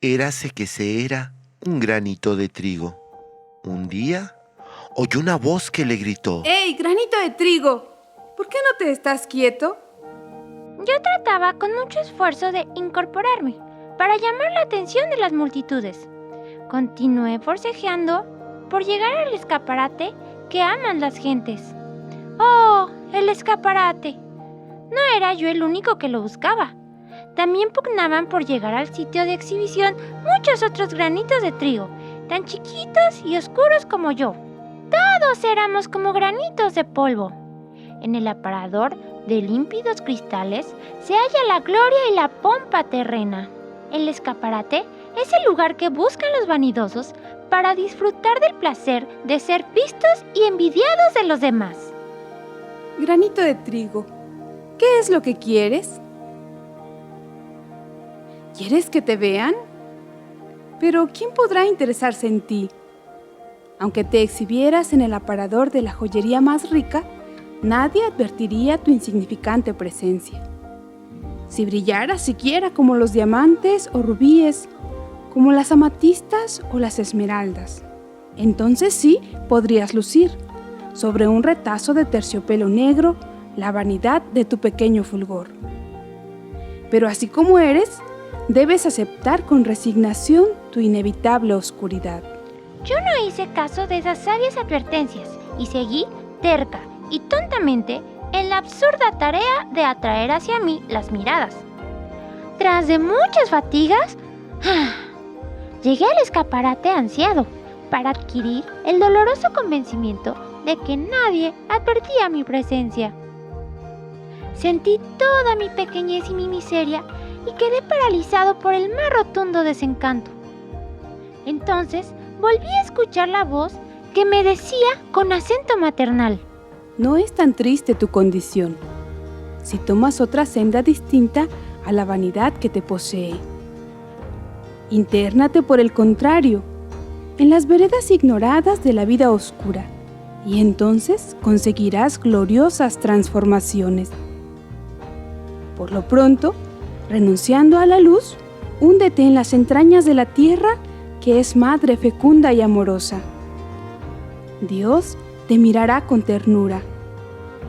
Érase que se era un granito de trigo. Un día oyó una voz que le gritó: ¡Ey, granito de trigo! ¿Por qué no te estás quieto? Yo trataba con mucho esfuerzo de incorporarme para llamar la atención de las multitudes. Continué forcejeando por llegar al escaparate que aman las gentes. ¡Oh, el escaparate! No era yo el único que lo buscaba. También pugnaban por llegar al sitio de exhibición muchos otros granitos de trigo, tan chiquitos y oscuros como yo. Todos éramos como granitos de polvo. En el aparador de límpidos cristales se halla la gloria y la pompa terrena. El escaparate es el lugar que buscan los vanidosos para disfrutar del placer de ser vistos y envidiados de los demás. Granito de trigo, ¿qué es lo que quieres? ¿Quieres que te vean? Pero ¿quién podrá interesarse en ti? Aunque te exhibieras en el aparador de la joyería más rica, nadie advertiría tu insignificante presencia. Si brillaras siquiera como los diamantes o rubíes, como las amatistas o las esmeraldas, entonces sí podrías lucir, sobre un retazo de terciopelo negro, la vanidad de tu pequeño fulgor. Pero así como eres, debes aceptar con resignación tu inevitable oscuridad. Yo no hice caso de esas sabias advertencias y seguí terca y tontamente en la absurda tarea de atraer hacia mí las miradas. Tras de muchas fatigas, llegué al escaparate ansiado para adquirir el doloroso convencimiento de que nadie advertía mi presencia. Sentí toda mi pequeñez y mi miseria y quedé paralizado por el más rotundo desencanto. Entonces volví a escuchar la voz que me decía con acento maternal: No es tan triste tu condición, si tomas otra senda distinta a la vanidad que te posee. Intérnate, por el contrario, en las veredas ignoradas de la vida oscura, y entonces conseguirás gloriosas transformaciones. Por lo pronto, renunciando a la luz, húndete en las entrañas de la tierra, que es madre fecunda y amorosa. Dios te mirará con ternura,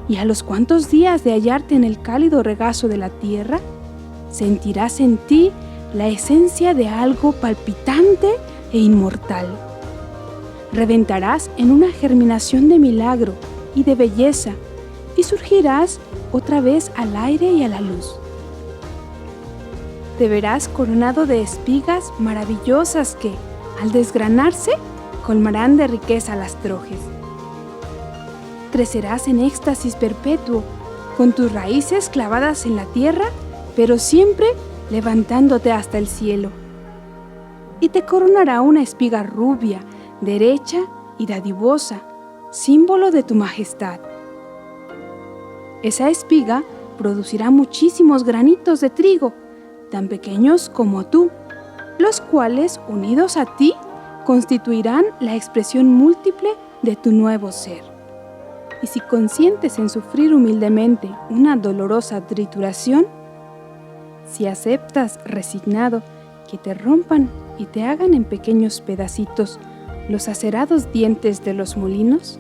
y a los cuantos días de hallarte en el cálido regazo de la tierra, sentirás en ti la esencia de algo palpitante e inmortal. Reventarás en una germinación de milagro y de belleza, y surgirás otra vez al aire y a la luz. Te verás coronado de espigas maravillosas que, al desgranarse, colmarán de riqueza las trojes. Crecerás en éxtasis perpetuo, con tus raíces clavadas en la tierra, pero siempre levantándote hasta el cielo. Y te coronará una espiga rubia, derecha y dadivosa, símbolo de tu majestad. Esa espiga producirá muchísimos granitos de trigo, tan pequeños como tú, los cuales, unidos a ti, constituirán la expresión múltiple de tu nuevo ser. Y si consientes en sufrir humildemente una dolorosa trituración, si aceptas resignado que te rompan y te hagan en pequeños pedacitos los acerados dientes de los molinos,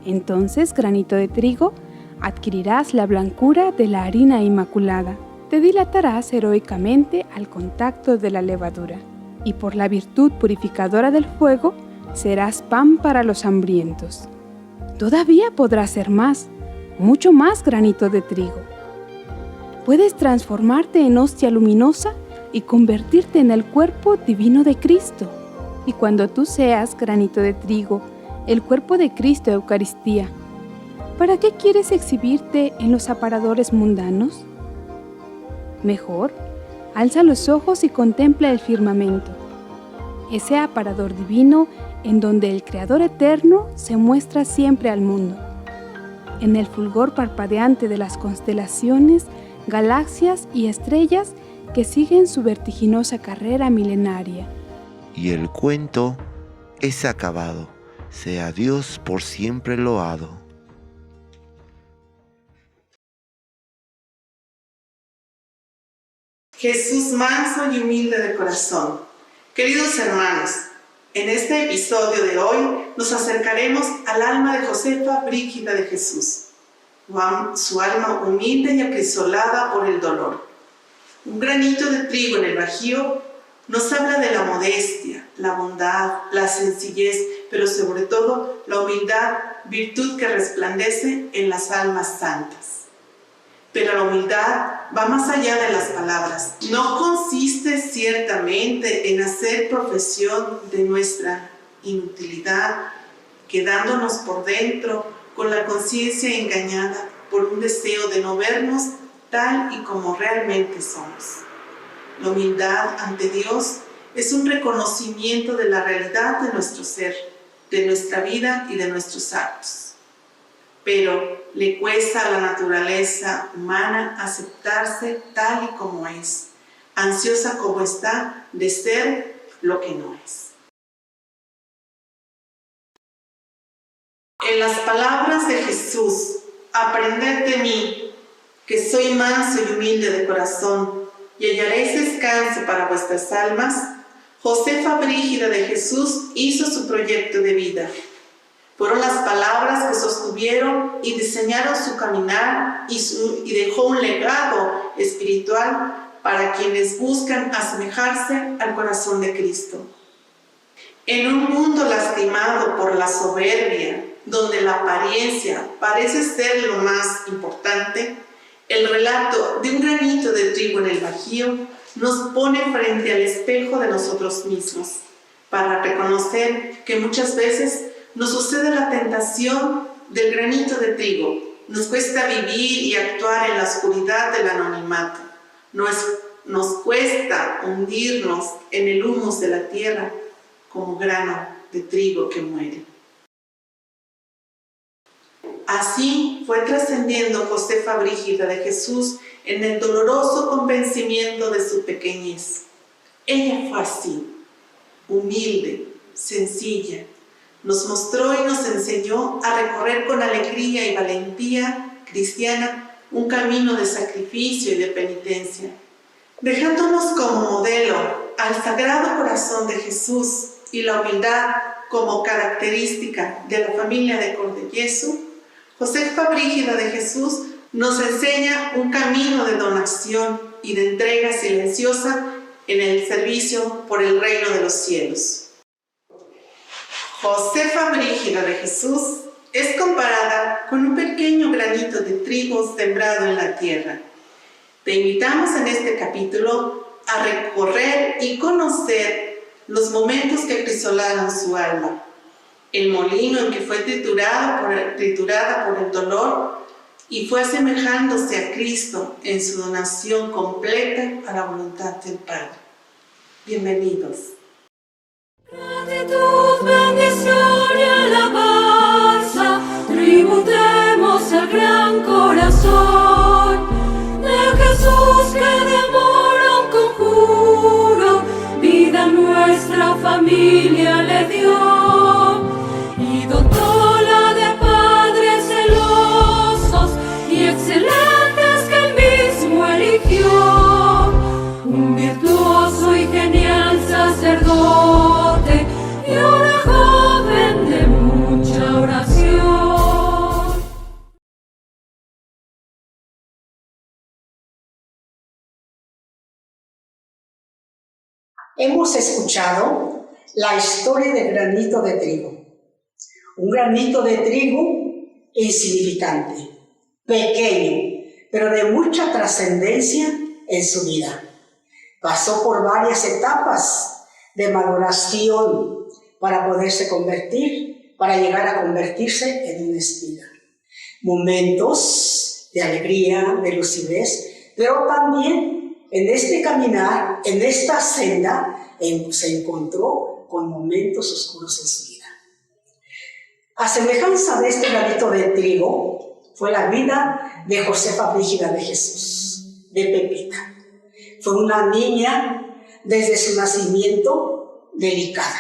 entonces, granito de trigo, adquirirás la blancura de la harina inmaculada. Te dilatarás heroicamente al contacto de la levadura, y por la virtud purificadora del fuego, serás pan para los hambrientos. Todavía podrás ser más, mucho más, granito de trigo. Puedes transformarte en hostia luminosa y convertirte en el cuerpo divino de Cristo. Y cuando tú seas, granito de trigo, el cuerpo de Cristo Eucaristía, ¿para qué quieres exhibirte en los aparadores mundanos? Mejor, alza los ojos y contempla el firmamento, ese aparador divino en donde el Creador eterno se muestra siempre al mundo. En el fulgor parpadeante de las constelaciones, galaxias y estrellas que siguen su vertiginosa carrera milenaria. Y el cuento es acabado. Sea Dios por siempre loado. Jesús manso y humilde de corazón, Queridos hermanos, en este episodio de hoy nos acercaremos al alma de Josefa Brígida de Jesús, su alma humilde y acrisolada por el dolor. Un granito de trigo en el Bajío nos habla de la modestia, la bondad, la sencillez, pero sobre todo la humildad, virtud que resplandece en las almas santas. Pero la humildad va más allá de las palabras. No consiste ciertamente en hacer profesión de nuestra inutilidad, quedándonos por dentro con la conciencia engañada por un deseo de no vernos tal y como realmente somos. La humildad ante Dios es un reconocimiento de la realidad de nuestro ser, de nuestra vida y de nuestros actos. Pero le cuesta a la naturaleza humana aceptarse tal y como es, ansiosa como está de ser lo que no es. En las palabras de Jesús, aprended de mí, que soy manso y humilde de corazón, y hallaréis descanso para vuestras almas, Josefa Brígida de Jesús hizo su proyecto de vida. Fueron las palabras que sostuvieron y diseñaron su caminar y dejó un legado espiritual para quienes buscan asemejarse al corazón de Cristo. En un mundo lastimado por la soberbia, donde la apariencia parece ser lo más importante, el relato de un granito de trigo en el Bajío nos pone frente al espejo de nosotros mismos para reconocer que muchas veces nos sucede la tentación del granito de trigo. Nos cuesta vivir y actuar en la oscuridad del anonimato. Nos cuesta hundirnos en el humus de la tierra como grano de trigo que muere. Así fue trascendiendo Josefa Brígida de Jesús en el doloroso convencimiento de su pequeñez. Ella fue así, humilde, sencilla. Nos mostró y nos enseñó a recorrer con alegría y valentía cristiana un camino de sacrificio y de penitencia, dejándonos como modelo al Sagrado Corazón de Jesús y la humildad como característica de la familia de Cordellesu. Josefa Brígida de Jesús nos enseña un camino de donación y de entrega silenciosa en el servicio por el reino de los cielos. Josefa Brígida de Jesús es comparada con un pequeño granito de trigo sembrado en la tierra. Te invitamos en este capítulo a recorrer y conocer los momentos que acrisolaron su alma, el molino en que fue triturada por el dolor y fue asemejándose a Cristo en su donación completa a la voluntad del Padre. Bienvenidos. Gratitud, bendición y alabanza, tributemos al gran corazón de Jesús que de amor a un conjuro vida a nuestra familia le dio y dotóla de padres celosos y excelentes que él mismo eligió, un virtuoso y genial sacerdote y una joven de mucha oración. Hemos escuchado la historia del granito de trigo. Un granito de trigo insignificante, pequeño, pero de mucha trascendencia en su vida. Pasó por varias etapas de maduración para poderse convertir, para llegar a convertirse en una espiga. Momentos de alegría, de lucidez, pero también en este caminar, en esta senda, se encontró con momentos oscuros en su vida. A semejanza de este granito de trigo, fue la vida de Josefa Brígida de Jesús, de Pepita. Fue una niña desde su nacimiento delicada,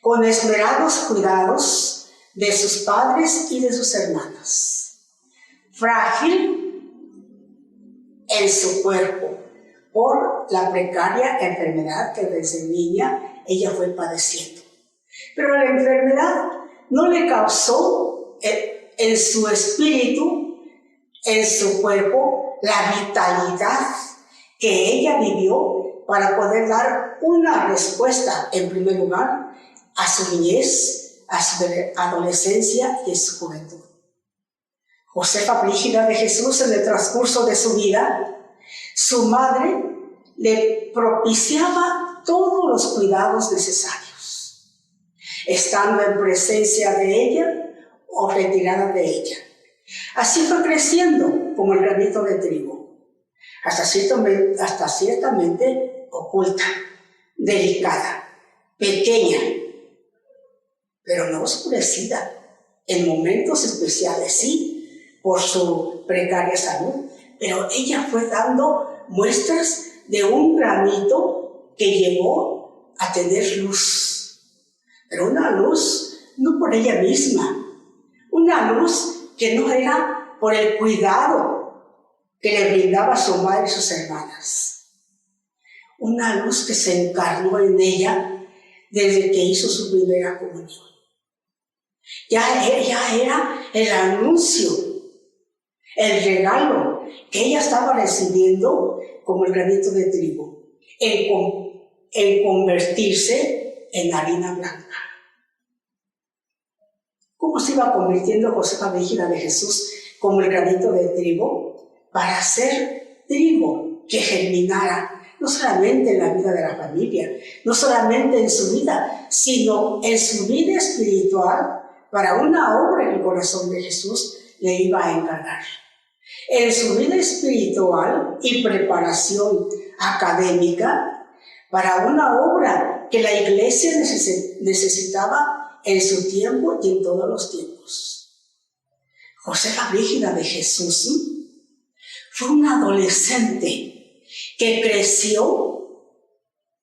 con esmerados cuidados de sus padres y de sus hermanas. Frágil en su cuerpo, por la precaria enfermedad que desde niña ella fue padeciendo. Pero la enfermedad no le causó en su espíritu, en su cuerpo, la vitalidad que ella vivió para poder dar una respuesta, en primer lugar, a su niñez, a su adolescencia y a su juventud. Josefa Brígida de Jesús, en el transcurso de su vida, su madre le propiciaba todos los cuidados necesarios, estando en presencia de ella o retirada de ella. Así fue creciendo como el granito de trigo, hasta ciertamente oculta, delicada, pequeña, pero no oscurecida. En momentos especiales sí, por su precaria salud, pero ella fue dando muestras de un granito que llegó a tener luz, pero una luz no por ella misma, una luz que no era por el cuidado que le brindaba su madre y sus hermanas, una luz que se encarnó en ella desde que hizo su primera comunión. Ya era el anuncio, el regalo que ella estaba recibiendo como el granito de trigo, en convertirse en harina blanca. ¿Cómo se iba convirtiendo Josefa Brígida de Jesús como el granito de trigo? Para hacer trigo que germinara, no solamente en la vida de la familia, no solamente en su vida, sino en su vida espiritual, para una obra que el corazón de Jesús le iba a encargar. En su vida espiritual y preparación académica, para una obra que la iglesia necesitaba en su tiempo y en todos los tiempos. Josefa Brígida de Jesús fue una adolescente que creció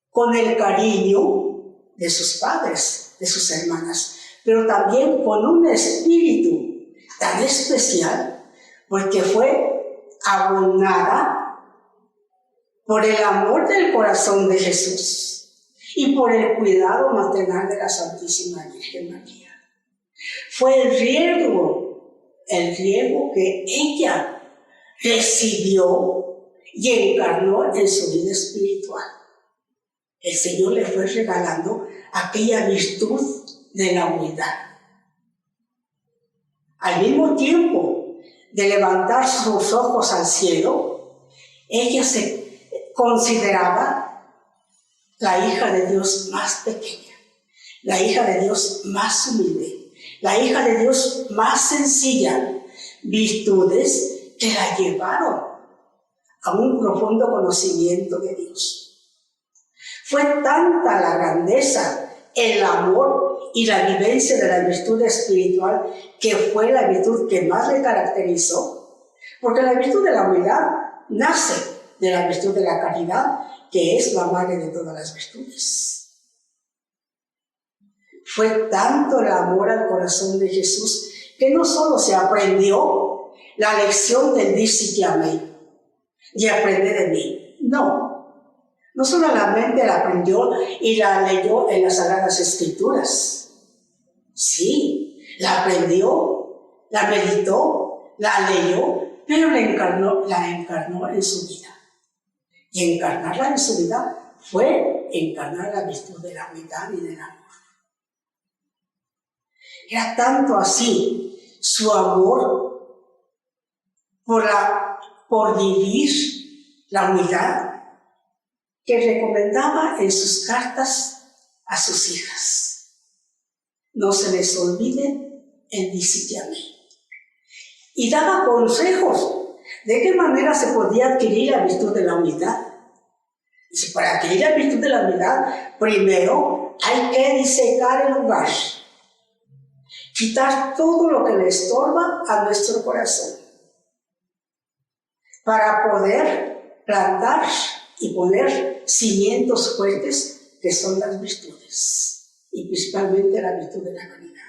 con el cariño de sus padres, de sus hermanas, pero también con un espíritu tan especial, porque fue abonada por el amor del corazón de Jesús y por el cuidado maternal de la Santísima Virgen María. Fue el riego que ella recibió y encarnó en su vida espiritual. El Señor le fue regalando aquella virtud de la humildad. Al mismo tiempo de levantar sus ojos al cielo, ella se consideraba la hija de Dios más pequeña, la hija de Dios más humilde, la hija de Dios más sencilla, virtudes que la llevaron a un profundo conocimiento de Dios. Fue tanta la grandeza, el amor y la vivencia de la virtud espiritual, que fue la virtud que más le caracterizó, porque la virtud de la humildad nace de la virtud de la caridad, que es la madre de todas las virtudes. Fue tanto el amor al corazón de Jesús que no solo se aprendió la lección del dícite amén, y aprender de mí, no solamente la aprendió y la leyó en las Sagradas Escrituras. Sí, la aprendió, la meditó, la leyó, pero la encarnó en su vida. Y encarnarla en su vida fue encarnar la virtud de la humildad y del amor. Era tanto así su amor por vivir la humildad, que recomendaba en sus cartas a sus hijas: no se les olvide el dícite amén. Y daba consejos de qué manera se podía adquirir la virtud de la humildad. Dice, para adquirir la virtud de la humildad, primero hay que disecar el lugar, quitar todo lo que le estorba a nuestro corazón, para poder plantar y poner cimientos fuertes, que son las virtudes, y principalmente la virtud de la caridad.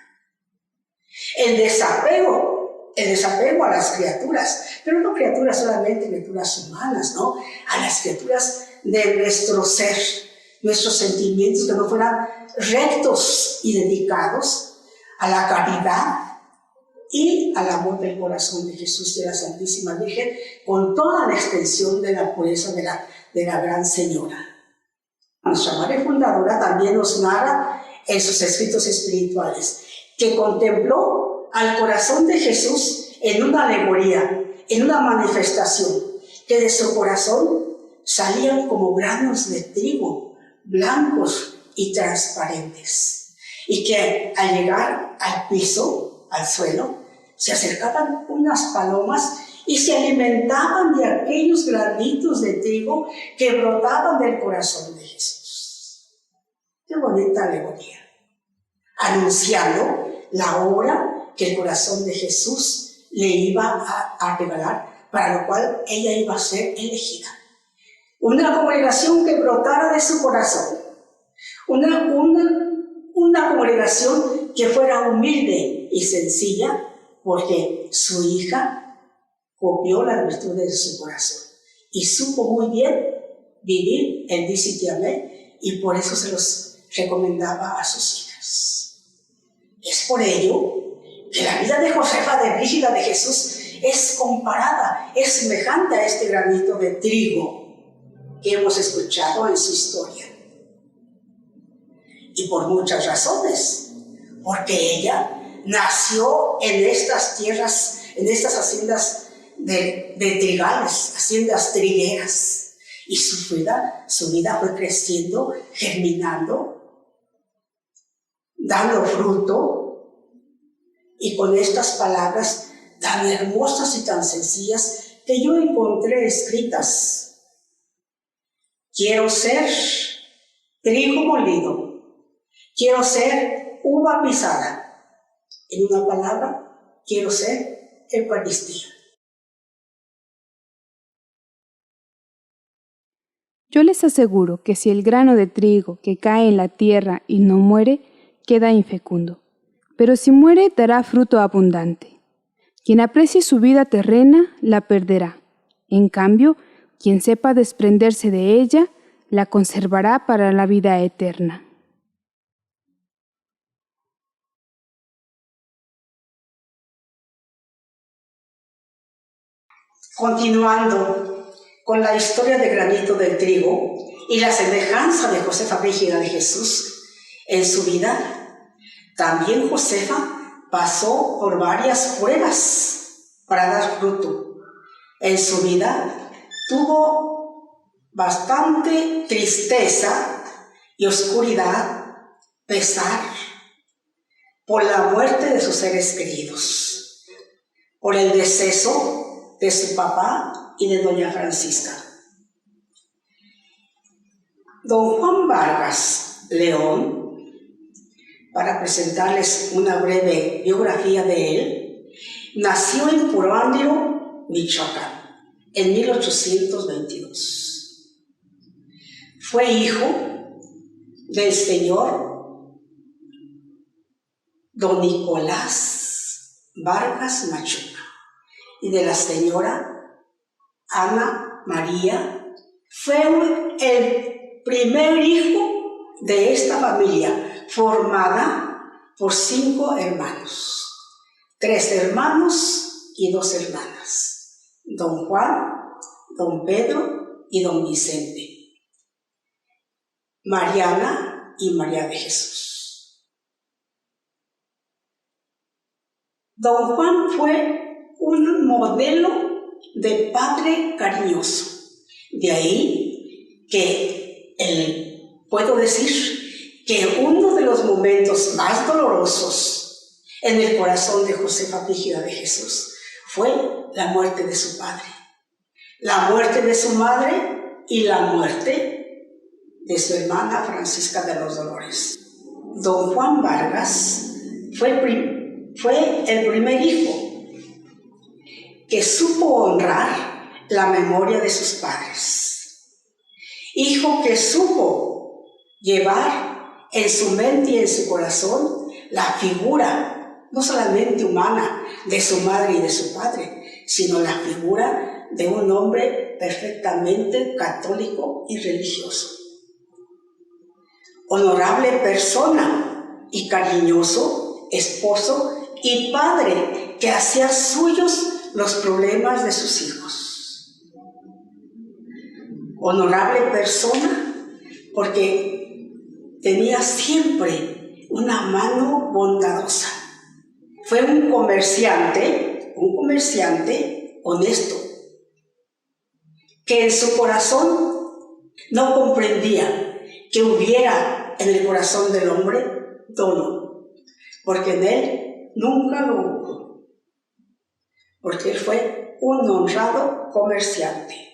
El desapego el desapego a las criaturas, pero no criaturas solamente, criaturas humanas, ¿no? A las criaturas de nuestro ser, nuestros sentimientos que no fueran rectos y dedicados a la caridad y al amor del corazón de Jesús y de la Santísima Virgen, con toda la extensión de la pureza de la Gran Señora. Nuestra Madre Fundadora también nos narra en sus escritos espirituales que contempló al corazón de Jesús en una alegoría, en una manifestación, que de su corazón salían como granos de trigo, blancos y transparentes, y que al llegar al piso, al suelo, se acercaban unas palomas y se alimentaban de aquellos granitos de trigo que brotaban del corazón de Jesús. Qué bonita alegoría, anunciando la obra que el corazón de Jesús le iba a regalar, para lo cual ella iba a ser elegida. Una congregación que brotara de su corazón, una congregación que fuera humilde y sencilla, porque su hija copió las virtudes de su corazón y supo muy bien vivir el Dicite Amén, y por eso se los recomendaba a sus hijas. Es por ello que la vida de Josefa de Brígida de Jesús es comparada, es semejante a este granito de trigo que hemos escuchado en su historia. Y por muchas razones, porque ella nació en estas tierras, en estas haciendas de trigales, haciendas trigueras, y su vida fue creciendo, germinando, dando fruto, y con estas palabras tan hermosas y tan sencillas que yo encontré escritas. Quiero ser trigo molido, quiero ser uva pisada. En una palabra, quiero ser Eucaristía. Yo les aseguro que si el grano de trigo que cae en la tierra y no muere, queda infecundo, pero si muere dará fruto abundante. Quien aprecie su vida terrena, la perderá. En cambio, quien sepa desprenderse de ella, la conservará para la vida eterna. Continuando con la historia del granito del trigo y la semejanza de Josefa Brígida de Jesús en su vida, también Josefa pasó por varias pruebas para dar fruto. En su vida tuvo bastante tristeza y oscuridad, pesar por la muerte de sus seres queridos, por el deceso de su papá y de doña Francisca. Don Juan Vargas León, para presentarles una breve biografía de él, nació en Puruándiro, Michoacán, en 1822. Fue hijo del señor don Nicolás Vargas Machuca y de la señora Ana María. Fue el primer hijo de esta familia, formada por 5 hermanos, 3 hermanos y 2 hermanas, don Juan, don Pedro y don Vicente, Mariana y María de Jesús. Don Juan fue un modelo de padre cariñoso. De ahí que puedo decir que uno de los momentos más dolorosos en el corazón de Josefa Brígida de Jesús fue la muerte de su padre, la muerte de su madre y la muerte de su hermana Francisca de los Dolores. Don Juan Vargas fue el primer hijo que supo honrar la memoria de sus padres. Hijo que supo llevar en su mente y en su corazón la figura no solamente humana, de su madre y de su padre, sino la figura de un hombre perfectamente católico y religioso. Honorable persona y cariñoso esposo y padre que hacía suyos los problemas de sus hijos. Honorable persona porque tenía siempre una mano bondadosa. Fue un comerciante honesto, que en su corazón no comprendía que hubiera en el corazón del hombre dolo, porque en él nunca lo hubo, porque él fue un honrado comerciante.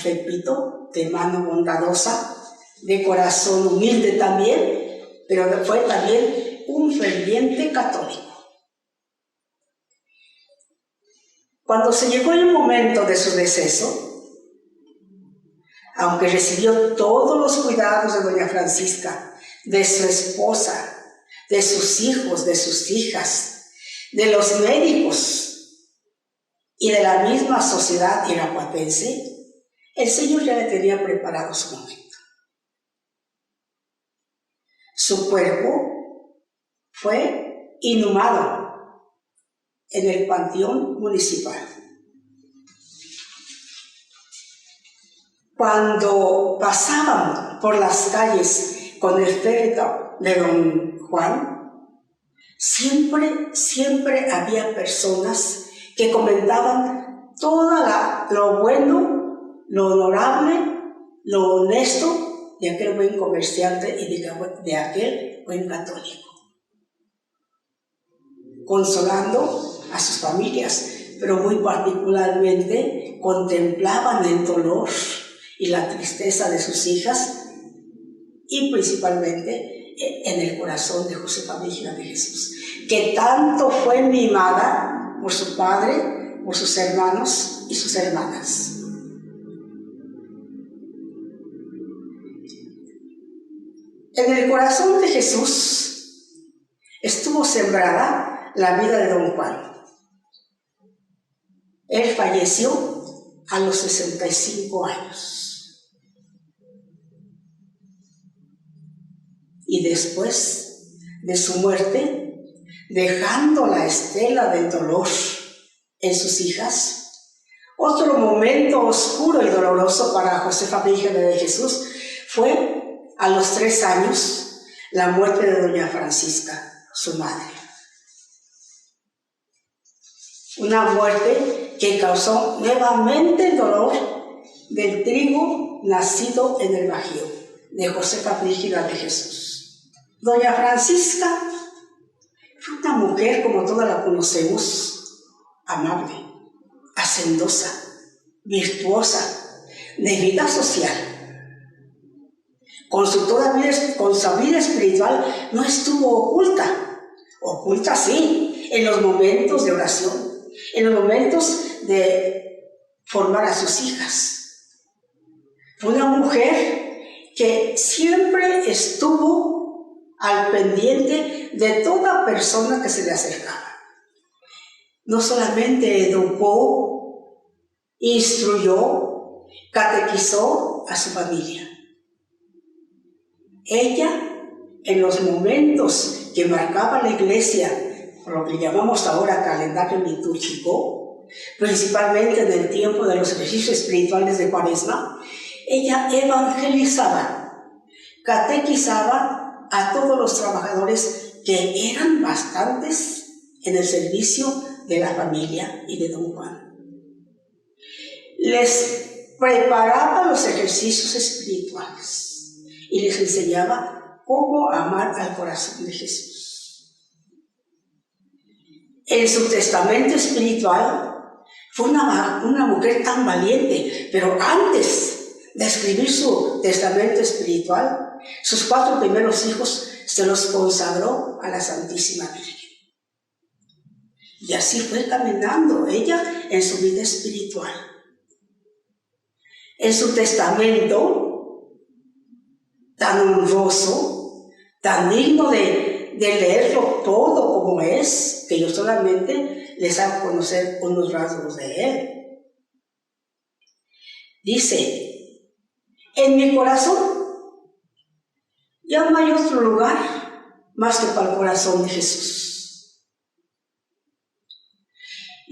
Repito, de mano bondadosa, de corazón humilde también, pero fue también un ferviente católico. Cuando se llegó el momento de su deceso, aunque recibió todos los cuidados de doña Francisca, de su esposa, de sus hijos, de sus hijas, de los médicos y de la misma sociedad irapuatense, el Señor ya le tenía preparado su momento. Su cuerpo fue inhumado en el panteón municipal. Cuando pasaban por las calles con el féretro de don Juan, siempre había personas que comentaban todo lo bueno, lo honorable, lo honesto de aquel buen comerciante y de aquel buen católico, consolando a sus familias, pero muy particularmente contemplaban el dolor y la tristeza de sus hijas y principalmente en el corazón de Josefa Brígida de Jesús, que tanto fue mimada por su padre, por sus hermanos y sus hermanas. En el corazón de Jesús estuvo sembrada la vida de don Juan. Él falleció a los 65 años. Y después de su muerte, dejando la estela del dolor en sus hijas, otro momento oscuro y doloroso para Josefa Brígida de Jesús fue a los 3 años la muerte de doña Francisca, su madre. Una muerte que causó nuevamente el dolor del trigo nacido en el Bajío, de Josefa Brígida de Jesús. Doña Francisca fue una mujer, como todas la conocemos, amable, hacendosa, virtuosa, de vida social. Con su vida espiritual no estuvo oculta sí, en los momentos de oración, en los momentos de formar a sus hijas. Fue una mujer que siempre estuvo al pendiente de toda persona que se le acercaba. No solamente educó, instruyó, catequizó a su familia. Ella, en los momentos que marcaba la iglesia, por lo que llamamos ahora calendario litúrgico, principalmente en el tiempo de los ejercicios espirituales de Cuaresma, ella evangelizaba, catequizaba a todos los trabajadores, que eran bastantes en el servicio de la familia y de don Juan. Les preparaba los ejercicios espirituales y les enseñaba cómo amar al corazón de Jesús. En su testamento espiritual fue una mujer tan valiente, pero antes de escribir su testamento espiritual, sus 4 primeros hijos se los consagró a la Santísima Virgen. Y así fue caminando ella en su vida espiritual. En su testamento tan honroso, tan digno de de leerlo todo como es, que yo solamente les hago conocer unos rasgos de él. Dice, en mi corazón ya no hay otro lugar más que para el corazón de Jesús.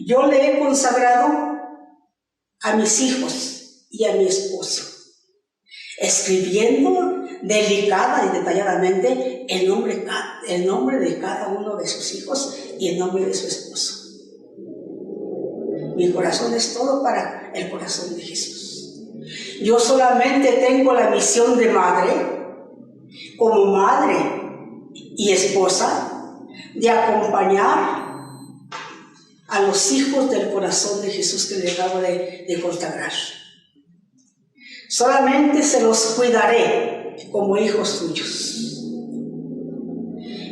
Yo le he consagrado a mis hijos y a mi esposo, escribiendo delicada y detalladamente el nombre de cada uno de sus hijos y el nombre de su esposo. Mi corazón es todo para el corazón de Jesús. Yo solamente tengo la misión de madre, como madre y esposa, de acompañar a los hijos del corazón de Jesús que le acabo de consagrar. Solamente se los cuidaré como hijos suyos.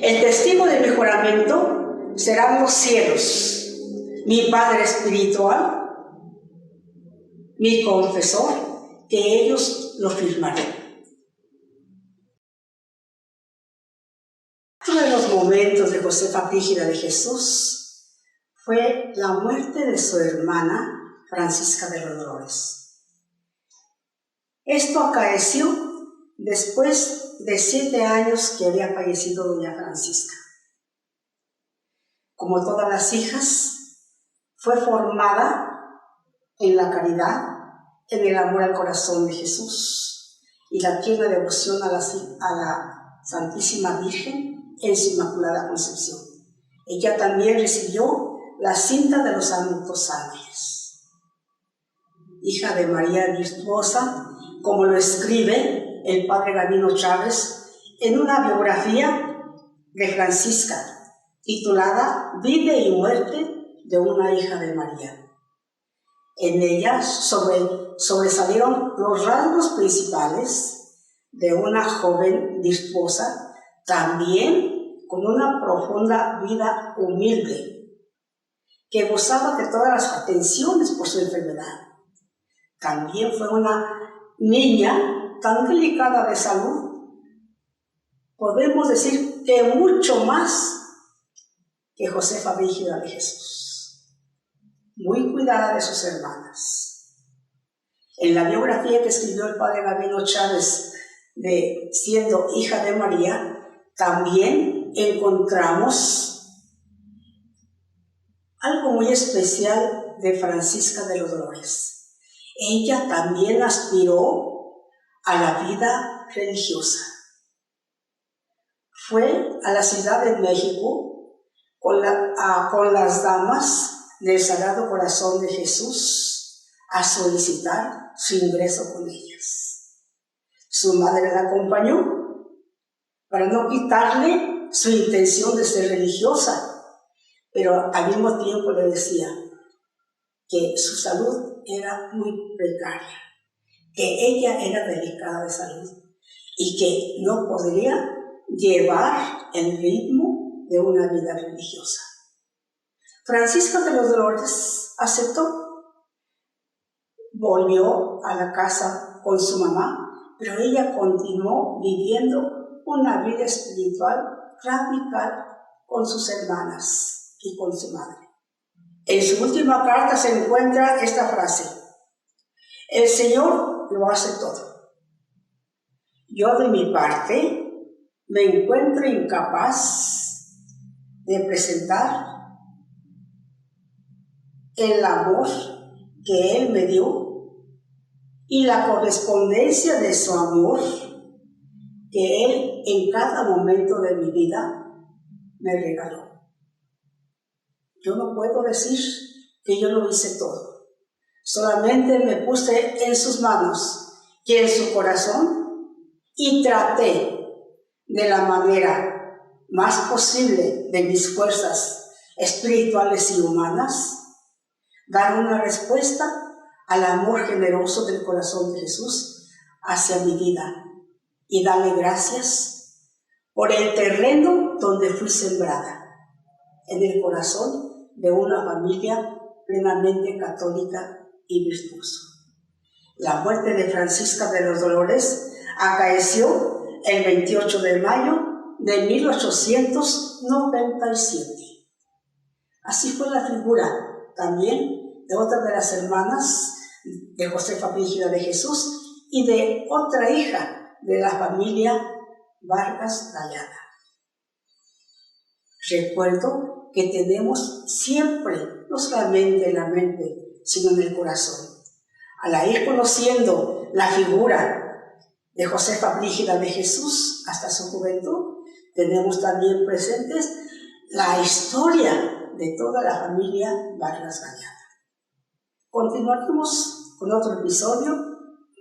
El testigo de mi juramento serán los cielos, mi Padre espiritual, mi confesor, que ellos lo firmarán. Uno de los momentos de Josefa Brígida de Jesús fue la muerte de su hermana Francisca de los Dolores. Esto acaeció después de 7 años que había fallecido doña Francisca. Como todas las hijas, fue formada en la caridad, en el amor al corazón de Jesús y la tierna devoción a la Santísima Virgen en su Inmaculada Concepción. Ella también recibió la cinta de los Santos Ángeles. Hija de María virtuosa, como lo escribe el padre Gabino Chávez en una biografía de Francisca, titulada Vida y muerte de una hija de María. En ella sobresalieron los rasgos principales de una joven virtuosa, también con una profunda vida humilde, que gozaba de todas las atenciones por su enfermedad. También fue una niña tan delicada de salud, podemos decir que mucho más que Josefa Brígida de Jesús, muy cuidada de sus hermanas. En la biografía que escribió el padre Gabino Chávez de siendo hija de María, también encontramos algo muy especial de Francisca de los Dolores. Ella también aspiró a la vida religiosa. Fue a la Ciudad de México con las damas del Sagrado Corazón de Jesús a solicitar su ingreso con ellas. Su madre la acompañó para no quitarle su intención de ser religiosa, pero al mismo tiempo le decía que su salud era muy precaria, que ella era delicada de salud y que no podría llevar el ritmo de una vida religiosa. Francisca de los Dolores aceptó, volvió a la casa con su mamá, pero ella continuó viviendo una vida espiritual radical con sus hermanas y con su madre. En su última carta se encuentra esta frase: el Señor lo hace todo. Yo de mi parte me encuentro incapaz de presentar el amor que Él me dio y la correspondencia de su amor que Él en cada momento de mi vida me regaló. Yo no puedo decir que yo lo hice todo. Solamente me puse en sus manos y en su corazón y traté de la manera más posible de mis fuerzas espirituales y humanas dar una respuesta al amor generoso del corazón de Jesús hacia mi vida y darle gracias por el terreno donde fui sembrada, en el corazón de una familia plenamente católica y virtuosa. La muerte de Francisca de los Dolores acaeció el 28 de mayo de 1897. Así fue la figura también de otra de las hermanas de Josefa Brígida de Jesús y de otra hija de la familia Vargas Gallana. Recuerdo que tenemos siempre, no solamente en la mente, sino en el corazón. Al ir conociendo la figura de Josefa Brígida de Jesús hasta su juventud, tenemos también presentes la historia de toda la familia Vargas Gallana. Continuaremos con otro episodio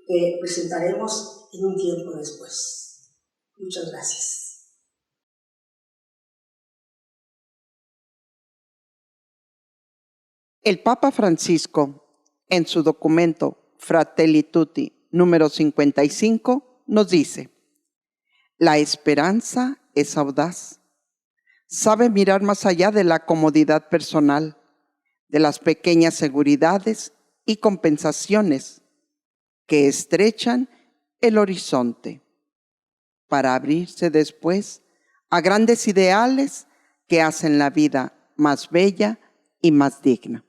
que presentaremos en un tiempo después. Muchas gracias. El Papa Francisco, en su documento Fratelli Tutti número 55, nos dice: la esperanza es audaz, sabe mirar más allá de la comodidad personal, de las pequeñas seguridades y compensaciones que estrechan el horizonte, para abrirse después a grandes ideales que hacen la vida más bella y más digna.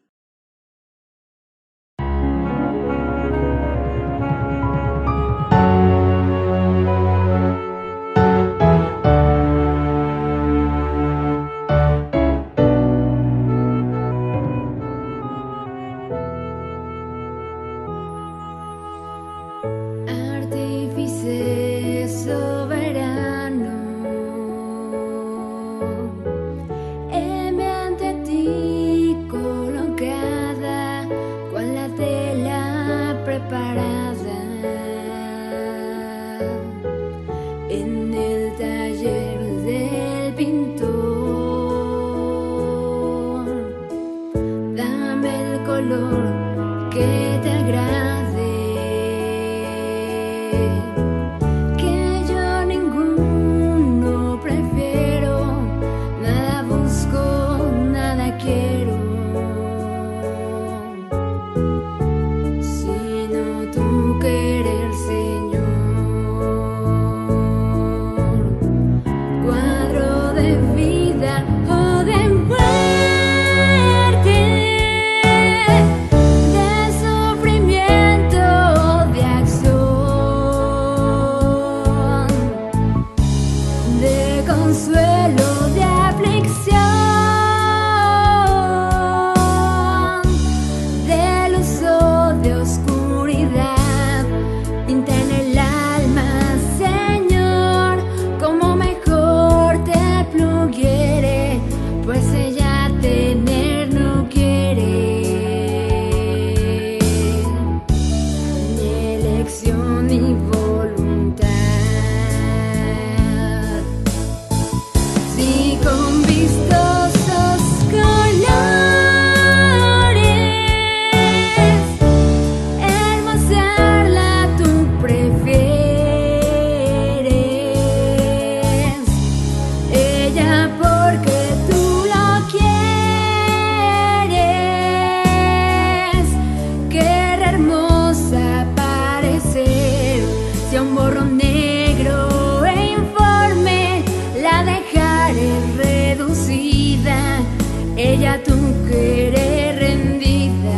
Ella tu querer rendida,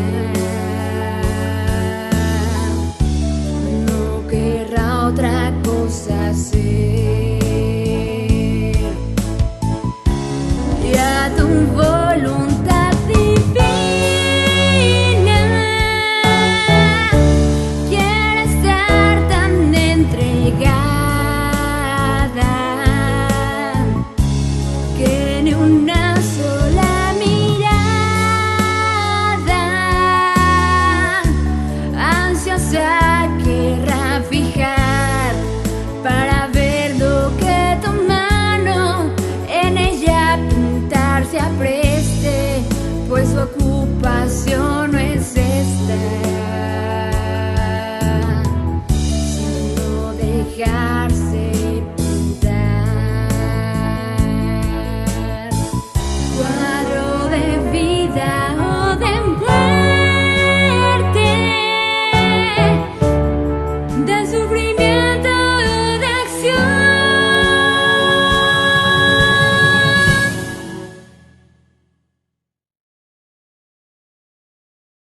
no querrá otra cosa ser, y a tu voluntad divina quiere estar tan entregada que ni una sola querrá fijar para ver lo que tu mano en ella pintar se apreste, pues su ocupación no es esta, sino dejarse pintar. Cuadro de vida